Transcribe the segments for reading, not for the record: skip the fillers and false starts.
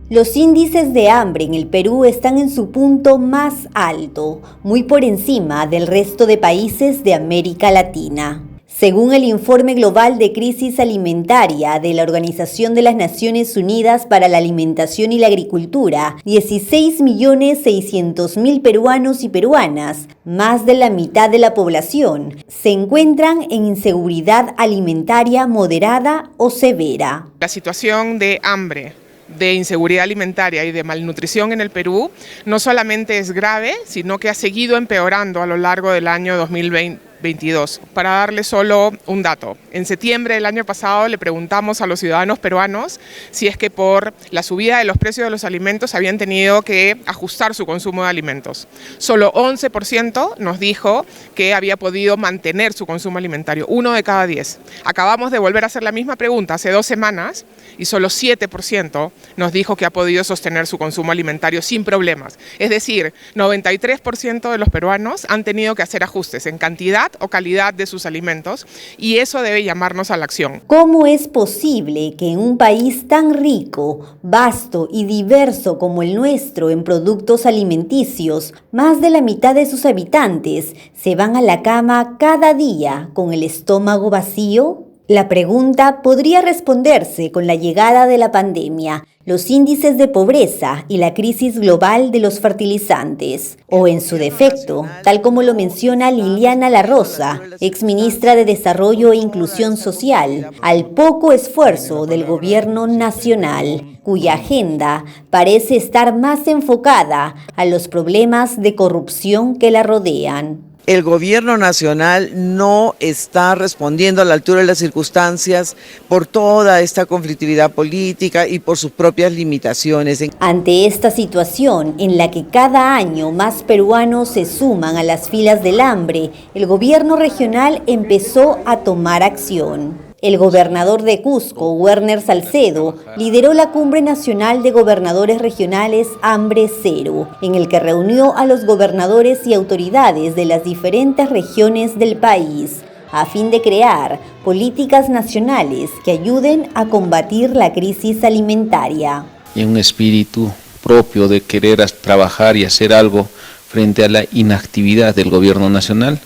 Los índices de hambre en el Perú están en su punto más alto, muy por encima del resto de países de América Latina. Según el Informe Global de Crisis Alimentaria de la Organización de las Naciones Unidas para la Alimentación y la Agricultura, 16.600.000 peruanos y peruanas, más de la mitad de la población, se encuentran en inseguridad alimentaria moderada o severa. La situación de hambre, de inseguridad alimentaria y de malnutrición en el Perú no solamente es grave, sino que ha seguido empeorando a lo largo del año 2022. Para darle solo un dato, en septiembre del año pasado le preguntamos a los ciudadanos peruanos si es que por la subida de los precios de los alimentos habían tenido que ajustar su consumo de alimentos. Solo 11% nos dijo que había podido mantener su consumo alimentario, 1 de cada 10. Acabamos de volver a hacer la misma pregunta hace 2 semanas y solo 7% nos dijo que ha podido sostener su consumo alimentario sin problemas. Es decir, 93% de los peruanos han tenido que hacer ajustes en cantidad o calidad de sus alimentos y eso debe llamarnos a la acción. ¿Cómo es posible que en un país tan rico, vasto y diverso como el nuestro en productos alimenticios, más de la mitad de sus habitantes se van a la cama cada día con el estómago vacío? La pregunta podría responderse con la llegada de la pandemia, los índices de pobreza y la crisis global de los fertilizantes, o en su defecto, tal como lo menciona Liliana La Rosa, exministra de Desarrollo e Inclusión Social, al poco esfuerzo del gobierno nacional, cuya agenda parece estar más enfocada a los problemas de corrupción que la rodean. El gobierno nacional no está respondiendo a la altura de las circunstancias por toda esta conflictividad política y por sus propias limitaciones. Ante esta situación en la que cada año más peruanos se suman a las filas del hambre, el gobierno regional empezó a tomar acción. El gobernador de Cusco, Werner Salcedo, lideró la Cumbre Nacional de Gobernadores Regionales Hambre Cero, en el que reunió a los gobernadores y autoridades de las diferentes regiones del país, a fin de crear políticas nacionales que ayuden a combatir la crisis alimentaria. Y un espíritu propio de querer trabajar y hacer algo frente a la inactividad del gobierno nacional,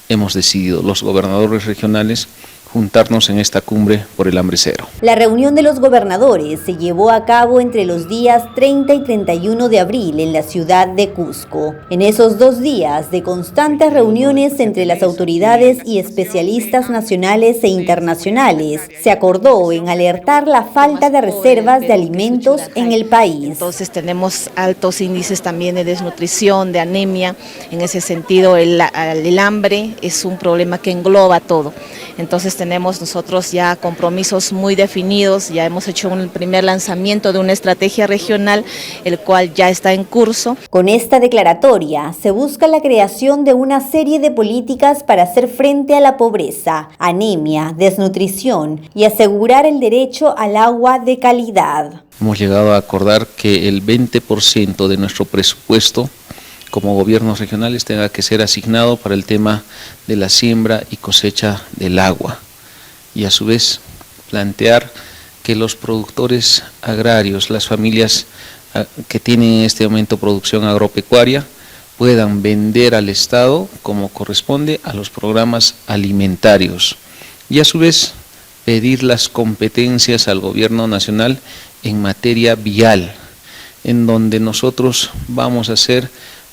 hemos decidido los gobernadores regionales juntarnos en esta cumbre por el hambre cero. La reunión de los gobernadores se llevó a cabo entre los días 30 y 31 de abril en la ciudad de Cusco. En esos 2 días de constantes reuniones entre las autoridades y especialistas nacionales e internacionales, se acordó en alertar la falta de reservas de alimentos en el país. Entonces tenemos altos índices también de desnutrición, de anemia. En ese sentido, el hambre es un problema que engloba todo. Entonces tenemos nosotros ya compromisos muy definidos, ya hemos hecho un primer lanzamiento de una estrategia regional, el cual ya está en curso. Con esta declaratoria se busca la creación de una serie de políticas para hacer frente a la pobreza, anemia, desnutrición y asegurar el derecho al agua de calidad. Hemos llegado a acordar que el 20% de nuestro presupuesto como gobiernos regionales tenga que ser asignado para el tema de la siembra y cosecha del agua y a su vez plantear que los productores agrarios, las familias que tienen en este momento producción agropecuaria puedan vender al Estado como corresponde a los programas alimentarios y a su vez pedir las competencias al gobierno nacional en materia vial, en donde nosotros vamos a ser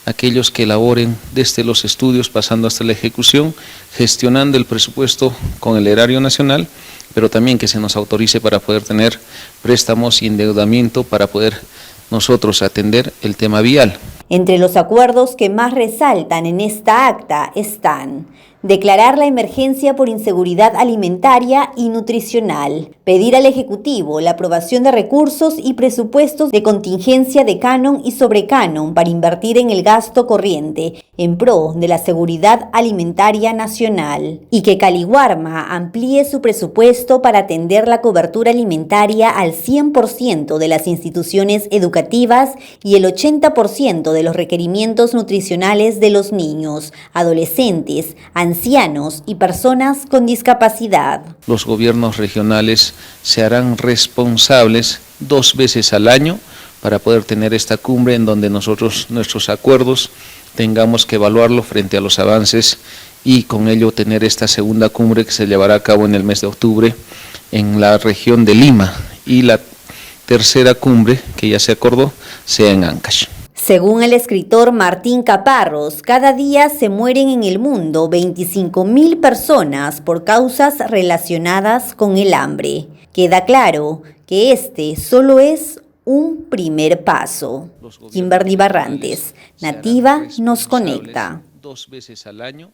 aquellos que elaboren desde los estudios pasando hasta la ejecución, gestionando el presupuesto con el erario nacional, pero también que se nos autorice para poder tener préstamos y endeudamiento para poder nosotros atender el tema vial. Entre los acuerdos que más resaltan en esta acta están: declarar la emergencia por inseguridad alimentaria y nutricional, pedir al Ejecutivo la aprobación de recursos y presupuestos de contingencia de canon y sobrecanon para invertir en el gasto corriente en pro de la seguridad alimentaria nacional, y que Caliwarma amplíe su presupuesto para atender la cobertura alimentaria al 100% de las instituciones educativas y el 80% de los requerimientos nutricionales de los niños, adolescentes, ancianos y personas con discapacidad. Los gobiernos regionales se harán responsables 2 veces al año para poder tener esta cumbre en donde nosotros, nuestros acuerdos, tengamos que evaluarlo frente a los avances y con ello tener esta segunda cumbre que se llevará a cabo en el mes de octubre en la región de Lima, y la tercera cumbre, que ya se acordó, sea en Ancash. Según el escritor Martín Caparrós, cada día se mueren en el mundo 25.000 personas por causas relacionadas con el hambre. Queda claro que este solo es un primer paso. Kimberly Barrantes, Nativa nos conecta. 2 veces al año